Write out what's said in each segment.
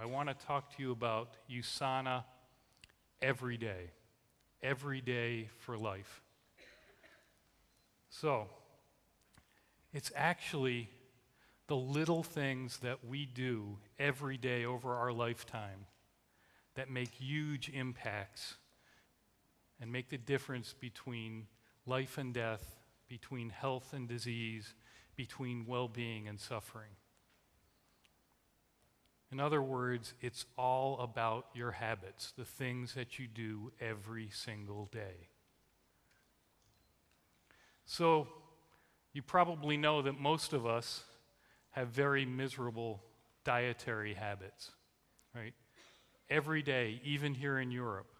I want to talk to you about USANA every day for life. So, it's actually the little things that we do every day over our lifetime that make huge impacts and make the difference between life and death, between health and disease, between well-being and suffering. In other words, it's all about your habits, the things that you do every single day. So, you probably know that most of us have very miserable dietary habits, right? Every day, even here in Europe,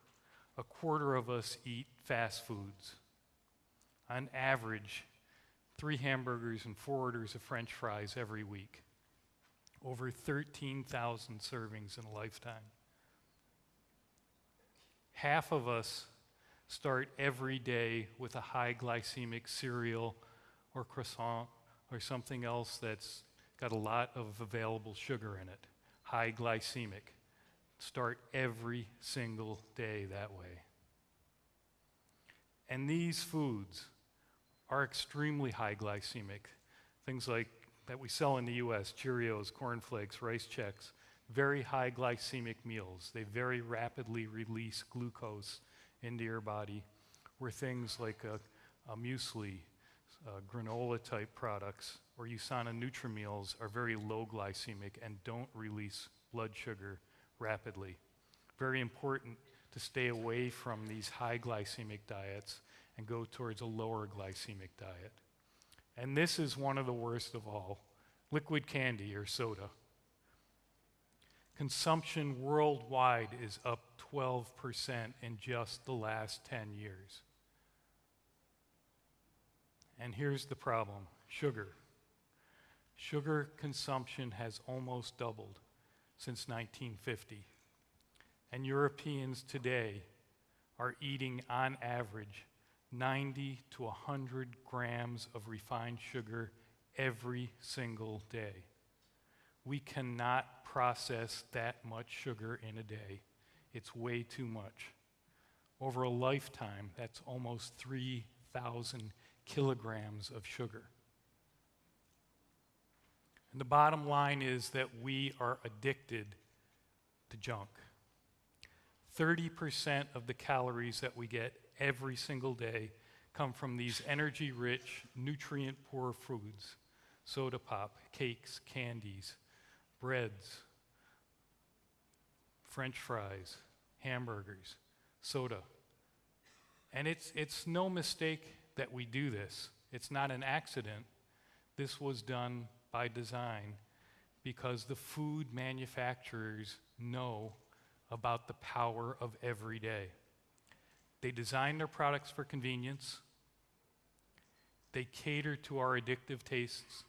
a quarter of us eat fast foods. On average, 3 hamburgers and 4 orders of French fries every week. Over 13,000 servings in a lifetime. Half of us start every day with a high glycemic cereal or croissant or something else that's got a lot of available sugar in it. High glycemic. Start every single day that way. And these foods are extremely high glycemic. Things like that we sell in the US, Cheerios, cornflakes, rice checks, very high glycemic meals. They very rapidly release glucose into your body, where things like a muesli, granola type products, or USANA Nutrimeals are very low glycemic and don't release blood sugar rapidly. Very important to stay away from these high glycemic diets and go towards a lower glycemic diet. And this is one of the worst of all, liquid candy or soda. Consumption worldwide is up 12% in just the last 10 years. And here's the problem, sugar. Sugar consumption has almost doubled since 1950. And Europeans today are eating, on average, 90 to 100 grams of refined sugar every single day. We cannot process that much sugar in a day. It's way too much. Over a lifetime, that's almost 3,000 kilograms of sugar. And the bottom line is that we are addicted to junk. 30% of the calories that we get every single day come from these energy-rich, nutrient-poor foods. Soda pop, cakes, candies, breads, French fries, hamburgers, soda. And it's no mistake that we do this. It's not an accident. This was done by design because the food manufacturers know about the power of every day. They design their products for convenience. They cater to our addictive tastes,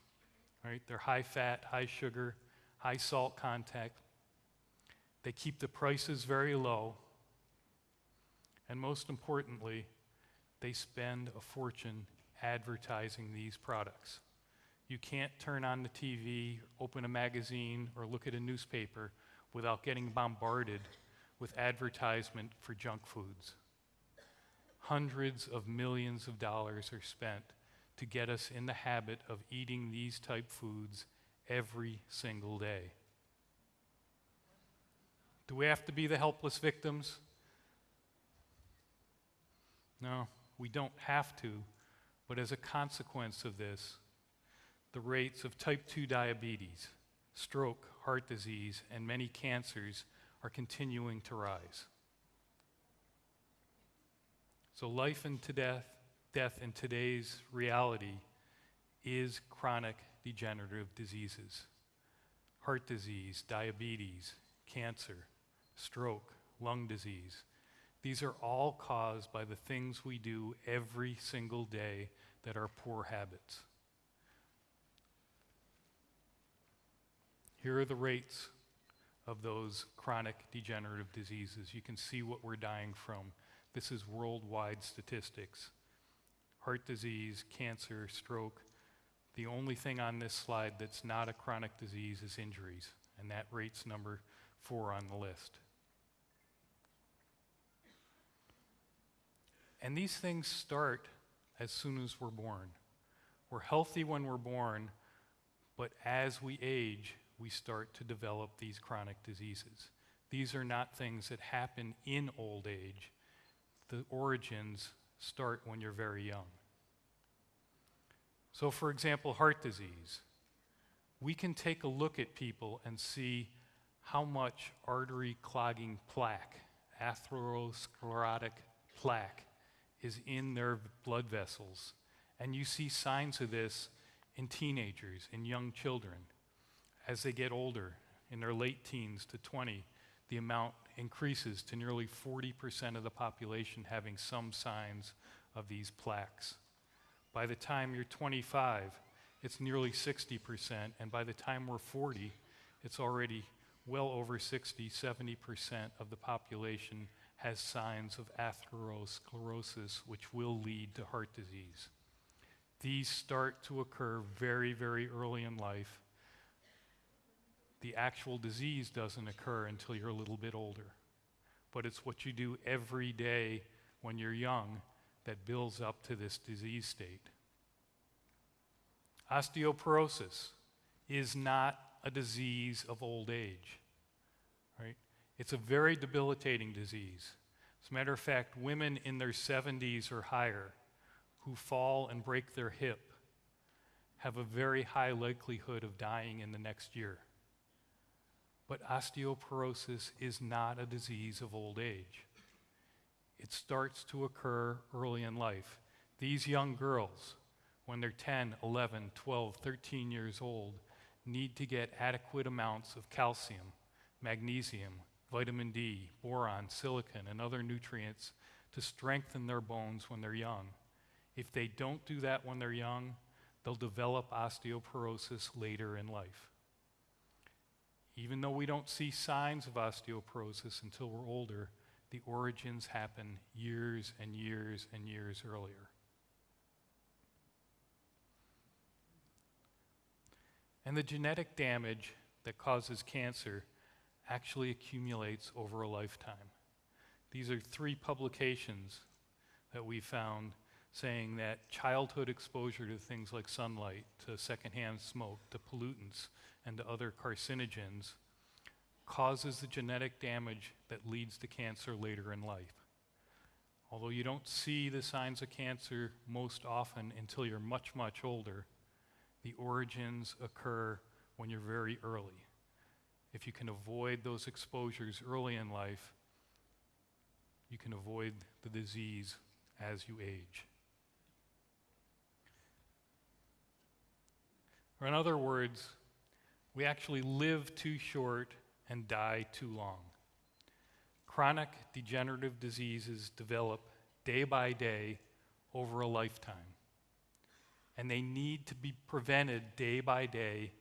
right? They're high fat, high sugar, high salt content. They keep the prices very low. And most importantly, they spend a fortune advertising these products. You can't turn on the TV, open a magazine, or look at a newspaper without getting bombarded with advertisement for junk foods. Hundreds of millions of dollars are spent to get us in the habit of eating these type foods every single day. Do we have to be the helpless victims? No, we don't have to, but as a consequence of this, the rates of type 2 diabetes, stroke, heart disease, and many cancers are continuing to rise. So life and death in today's reality is chronic degenerative diseases. Heart disease, diabetes, cancer, stroke, lung disease. These are all caused by the things we do every single day that are poor habits. Here are the rates of those chronic degenerative diseases. You can see what we're dying from. This is worldwide statistics. Heart disease, cancer, stroke. The only thing on this slide that's not a chronic disease is injuries, and that rate's number 4 on the list. And these things start as soon as we're born. We're healthy when we're born, but as we age, we start to develop these chronic diseases. These are not things that happen in old age. The origins start when you're very young. So for example, heart disease. We can take a look at people and see how much artery clogging plaque, atherosclerotic plaque, is in their blood vessels. And you see signs of this in teenagers, in young children. As they get older, in their late teens to 20, the amount increases to nearly 40% of the population having some signs of these plaques. By the time you're 25, it's nearly 60%, and by the time we're 40, it's already well over 60, 70% of the population has signs of atherosclerosis, which will lead to heart disease. These start to occur very, very early in life. The actual disease doesn't occur until you're a little bit older. But it's what you do every day when you're young that builds up to this disease state. Osteoporosis is not a disease of old age, right? It's a very debilitating disease. As a matter of fact, women in their 70s or higher who fall and break their hip have a very high likelihood of dying in the next year. But osteoporosis is not a disease of old age. It starts to occur early in life. These young girls, when they're 10, 11, 12, 13 years old, need to get adequate amounts of calcium, magnesium, vitamin D, boron, silicon, and other nutrients to strengthen their bones when they're young. If they don't do that when they're young, they'll develop osteoporosis later in life. Even though we don't see signs of osteoporosis until we're older, the origins happen years and years and years earlier. And the genetic damage that causes cancer actually accumulates over a lifetime. These are 3 publications that we found saying that childhood exposure to things like sunlight, to secondhand smoke, to pollutants, and to other carcinogens causes the genetic damage that leads to cancer later in life. Although you don't see the signs of cancer most often until you're much, much older, the origins occur when you're very early. If you can avoid those exposures early in life, you can avoid the disease as you age. Or in other words, we actually live too short and die too long. Chronic degenerative diseases develop day by day over a lifetime, and they need to be prevented day by day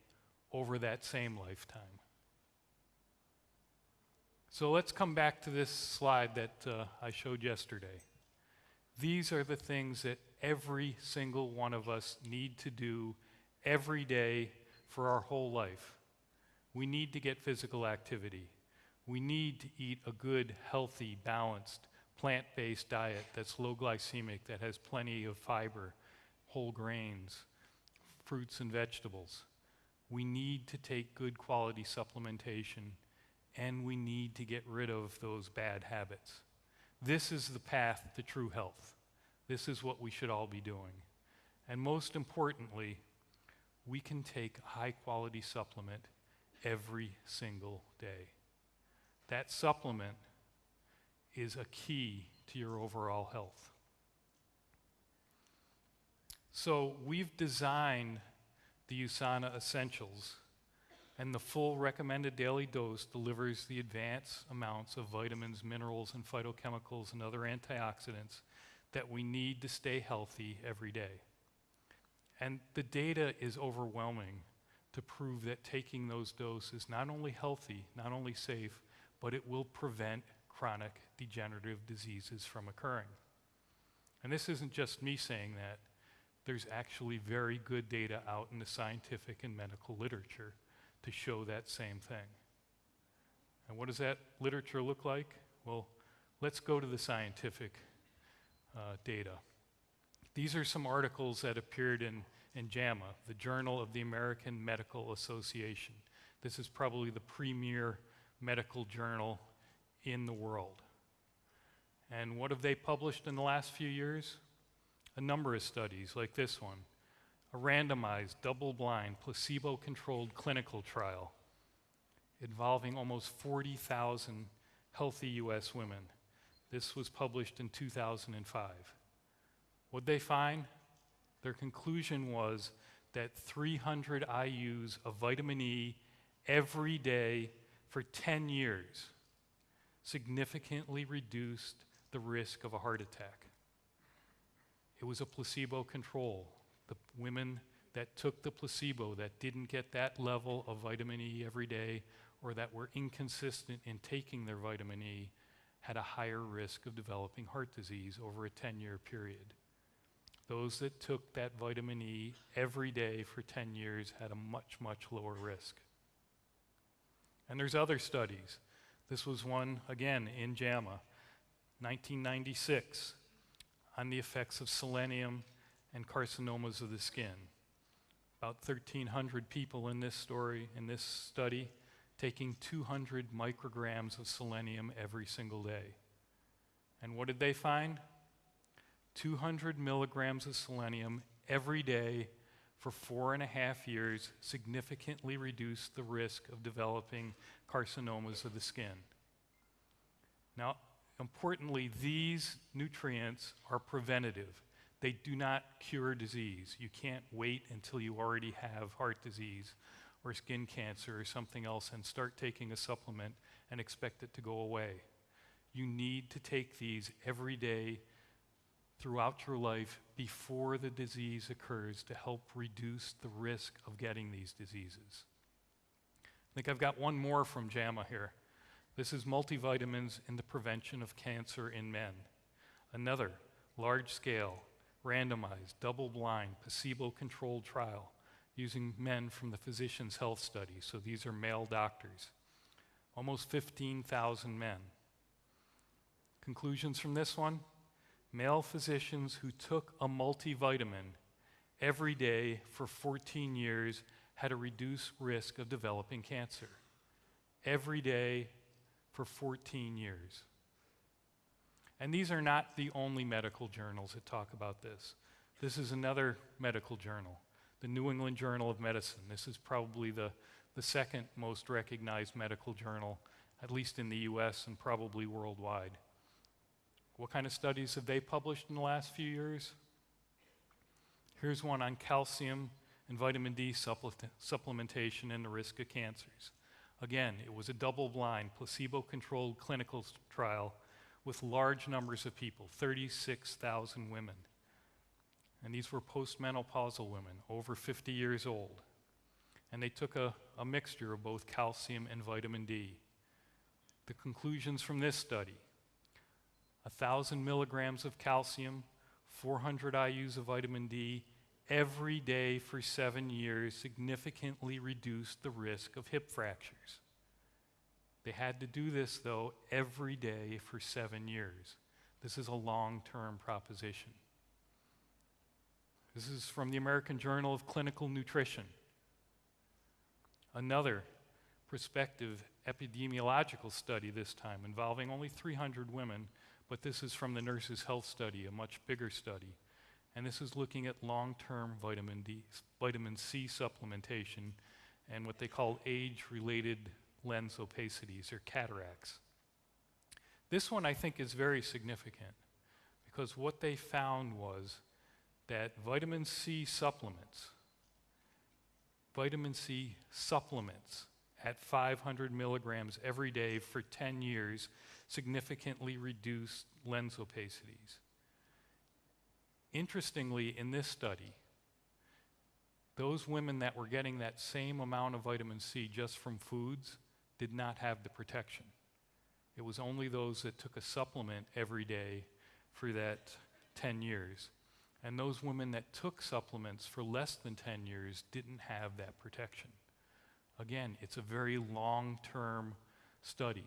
over that same lifetime. So let's come back to this slide that I showed yesterday. These are the things that every single one of us need to do every day for our whole life. We need to get physical activity. We need to eat a good, healthy, balanced, plant-based diet that's low glycemic, that has plenty of fiber, whole grains, fruits and vegetables. We need to take good quality supplementation, and we need to get rid of those bad habits. This is the path to true health. This is what we should all be doing. And most importantly, we can take a high-quality supplement every single day. That supplement is a key to your overall health. So we've designed the USANA Essentials, and the full recommended daily dose delivers the advanced amounts of vitamins, minerals, and phytochemicals and other antioxidants that we need to stay healthy every day. And the data is overwhelming to prove that taking those doses is not only healthy, not only safe, but it will prevent chronic degenerative diseases from occurring. And this isn't just me saying that. There's actually very good data out in the scientific and medical literature to show that same thing. And what does that literature look like? Well, let's go to the scientific data. These are some articles that appeared in JAMA, the Journal of the American Medical Association. This is probably the premier medical journal in the world. And what have they published in the last few years? A number of studies like this one, a randomized, double-blind, placebo-controlled clinical trial involving almost 40,000 healthy US women. This was published in 2005. What'd they find? Their conclusion was that 300 IUs of vitamin E every day for 10 years significantly reduced the risk of a heart attack. It was a placebo control. The women that took the placebo, that didn't get that level of vitamin E every day, or that were inconsistent in taking their vitamin E, had a higher risk of developing heart disease over a 10-year period. Those that took that vitamin E every day for 10 years had a much, much lower risk. And there's other studies. This was one, again, in JAMA, 1996, on the effects of selenium and carcinomas of the skin. About 1,300 people in this study, taking 200 micrograms of selenium every single day. And what did they find? 200 milligrams of selenium every day for 4.5 years significantly reduced the risk of developing carcinomas of the skin. Now, importantly, these nutrients are preventative. They do not cure disease. You can't wait until you already have heart disease or skin cancer or something else and start taking a supplement and expect it to go away. You need to take these every day throughout your life before the disease occurs to help reduce the risk of getting these diseases. I think I've got one more from JAMA here. This is multivitamins in the prevention of cancer in men. Another large-scale, randomized, double-blind, placebo-controlled trial using men from the Physicians' Health Study. So these are male doctors. Almost 15,000 men. Conclusions from this one? Male physicians who took a multivitamin every day for 14 years had a reduced risk of developing cancer. Every day for 14 years. And these are not the only medical journals that talk about this. This is another medical journal, the New England Journal of Medicine. This is probably the second most recognized medical journal, at least in the US and probably worldwide. What kind of studies have they published in the last few years? Here's one on calcium and vitamin D supplementation and the risk of cancers. Again, it was a double-blind, placebo-controlled clinical trial with large numbers of people, 36,000 women. And these were postmenopausal women, over 50 years old. And they took a mixture of both calcium and vitamin D. The conclusions from this study: 1,000 milligrams of calcium, 400 IUs of vitamin D every day for 7 years significantly reduced the risk of hip fractures. They had to do this, though, every day for 7 years. This is a long-term proposition. This is from the American Journal of Clinical Nutrition. Another prospective epidemiological study this time involving only 300 women, but this is from the Nurses' Health Study, a much bigger study. And this is looking at long-term vitamin C supplementation and what they call age-related lens opacities or cataracts. This one I think is very significant because what they found was that vitamin C supplements at 500 milligrams every day for 10 years significantly reduced lens opacities. Interestingly, in this study, those women that were getting that same amount of vitamin C just from foods did not have the protection. It was only those that took a supplement every day for that 10 years. And those women that took supplements for less than 10 years didn't have that protection. Again, it's a very long-term study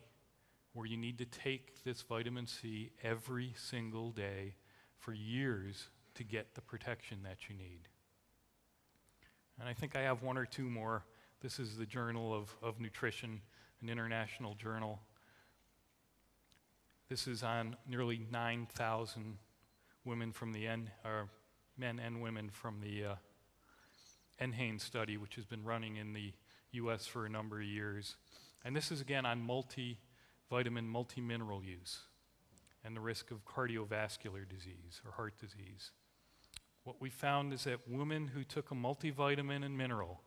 where you need to take this vitamin C every single day for years to get the protection that you need. And I think I have one or two more. This is the Journal of Nutrition, an international journal. This is on nearly 9,000 women from the men and women from the NHANES study, which has been running in the US for a number of years. And this is again on multivitamin, multimineral use and the risk of cardiovascular disease or heart disease. What we found is that women who took a multivitamin and mineral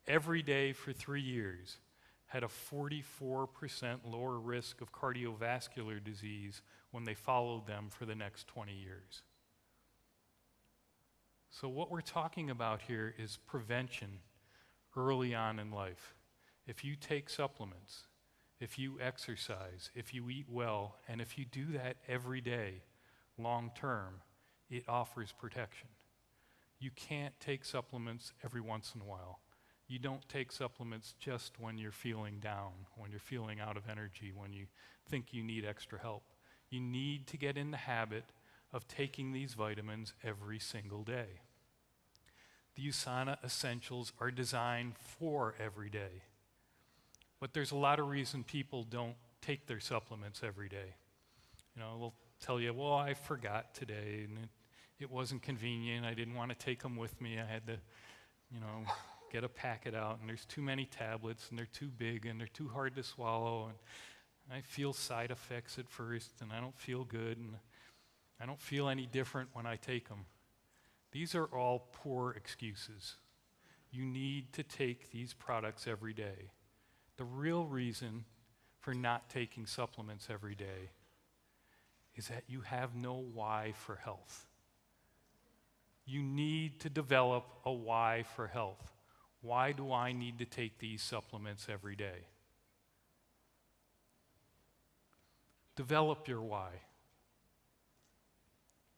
every day for 3 years had a 44% lower risk of cardiovascular disease when they followed them for the next 20 years. So what we're talking about here is prevention early on in life. If you take supplements, if you exercise, if you eat well, and if you do that every day, long term, it offers protection. You can't take supplements every once in a while. You don't take supplements just when you're feeling down, when you're feeling out of energy, when you think you need extra help. You need to get in the habit of taking these vitamins every single day. The USANA essentials are designed for every day. But there's a lot of reason people don't take their supplements every day. You know, they'll tell you, well, I forgot today, and it wasn't convenient. I didn't want to take them with me. I had to, get a packet out, and there's too many tablets, and they're too big, and they're too hard to swallow, and I feel side effects at first, and I don't feel good, and I don't feel any different when I take them. These are all poor excuses. You need to take these products every day. The real reason for not taking supplements every day is that you have no why for health. You need to develop a why for health. Why do I need to take these supplements every day? Develop your why.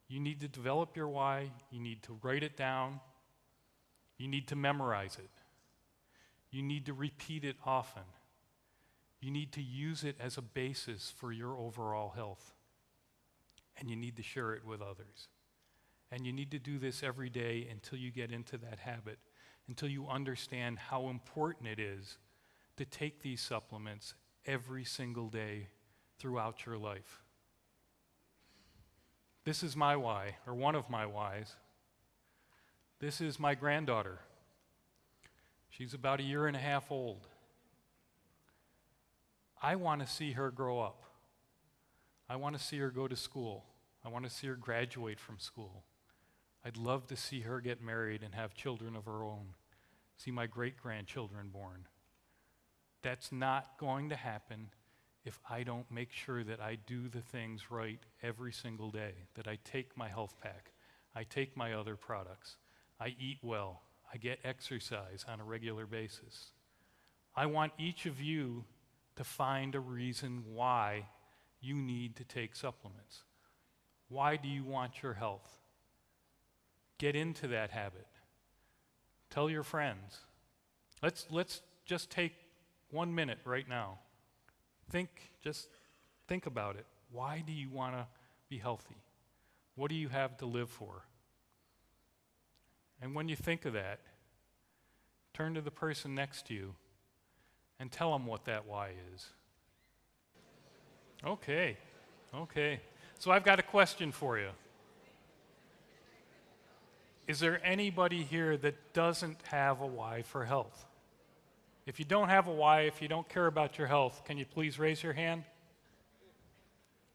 You need to develop your why. You need to write it down. You need to memorize it. You need to repeat it often. You need to use it as a basis for your overall health. And you need to share it with others. And you need to do this every day until you get into that habit, until you understand how important it is to take these supplements every single day throughout your life. This is my why, or one of my whys. This is my granddaughter. She's about 1.5 years old. I want to see her grow up. I want to see her go to school. I want to see her graduate from school. I'd love to see her get married and have children of her own, see my great-grandchildren born. That's not going to happen if I don't make sure that I do the things right every single day, that I take my health pack, I take my other products, I eat well, I get exercise on a regular basis. I want each of you to find a reason why you need to take supplements. Why do you want your health? Get into that habit. Tell your friends. Let's just take 1 minute right now. Just think about it. Why do you want to be healthy? What do you have to live for? And when you think of that, turn to the person next to you and tell them what that why is. Okay. So I've got a question for you. Is there anybody here that doesn't have a why for health? If you don't have a why, if you don't care about your health, can you please raise your hand?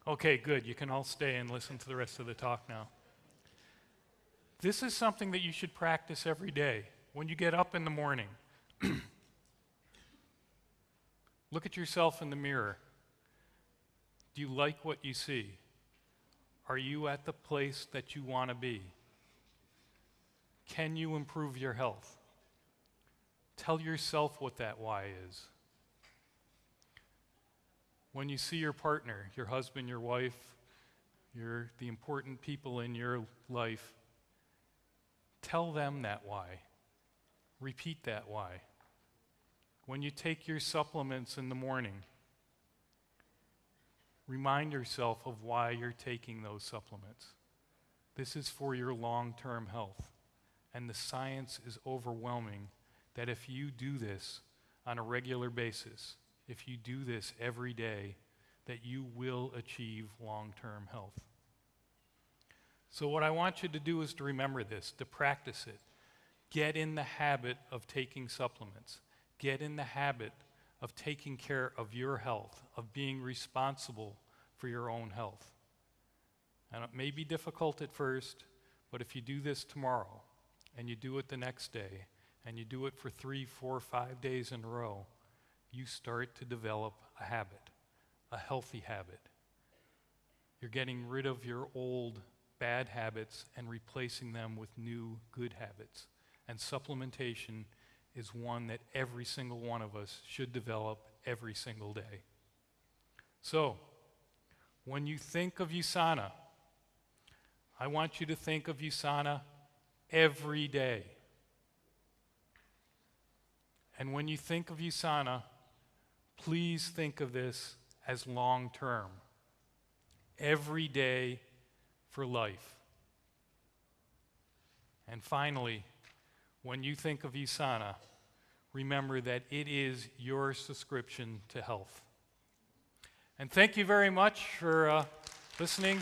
Okay, good. You can all stay and listen to the rest of the talk now. This is something that you should practice every day. When you get up in the morning, look at yourself in the mirror. Do you like what you see? Are you at the place that you want to be? Can you improve your health? Tell yourself what that why is. When you see your partner, your husband, your wife, the important people in your life, tell them that why. Repeat that why. When you take your supplements in the morning, remind yourself of why you're taking those supplements. This is for your long-term health. And the science is overwhelming that if you do this on a regular basis, if you do this every day, that you will achieve long-term health. So what I want you to do is to remember this, to practice it. Get in the habit of taking supplements. Get in the habit of taking care of your health, of being responsible for your own health. And it may be difficult at first, but if you do this tomorrow, and you do it the next day, and you do it for 3, 4, 5 days in a row, you start to develop a habit, a healthy habit. You're getting rid of your old bad habits and replacing them with new good habits. And supplementation is one that every single one of us should develop every single day. So, when you think of USANA, I want you to think of USANA every day. And when you think of USANA, please think of this as long-term. Every day for life. And finally, when you think of USANA, remember that it is your subscription to health. And thank you very much for listening.